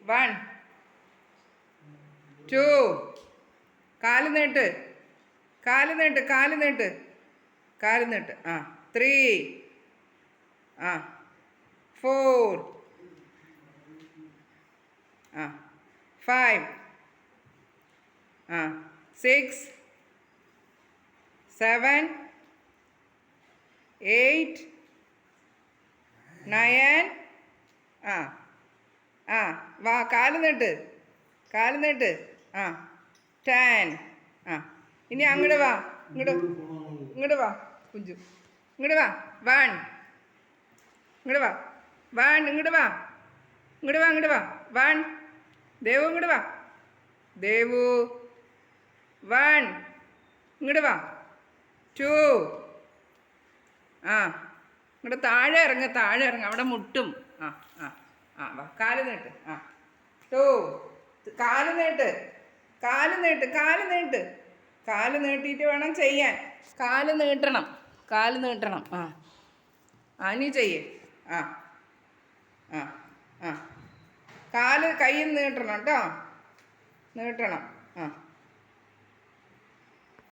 one two കാല് നീട്ട് കാല് നീട്ട് കാല് നീട്ട് കാല് നീട്ട് ആ ത്രീ ആ ഫോർ ആ ഫൈവ് ആ സിക്സ് സെവൻ എയ്റ്റ് നയൻ ആ ആ വാ കാല് നീട്ട് കാല് നീട്ട് ആ 10 ആ ഇനി അങ്ങോട്ട് വാ ഇങ്ങോട്ട് വാ കുഞ്ചു ഇങ്ങോട്ട് വാ വൺ ഇങ്ങോട്ട് വാ വൺ ഇങ്ങോട്ട് വാ ഇങ്ങോട്ട് വാ ഇങ്ങോട്ട് വാ വൺ ദേവു ഇങ്ങോട്ട് വാ ദേവു വൺ ഇങ്ങോട്ട് വാ ടു ആ ഇങ്ങോട്ട് താഴെ ഇറങ്ങ അവിടെ മുട്ടും ആ ആ ആ വാ കാല് നീട്ട് ആ ടു കാല് നീട്ട് കാല് നീട്ട് കാല് നീട്ട് കാല് നീട്ടിയിട്ട് വേണം ചെയ്യാൻ കാല് നീട്ടണം ആ ആ നീ ചെയ്യേ ആ ആ ആ കാല് കയ്യിൽ നീട്ടണം കേട്ടോ നീട്ടണം ആ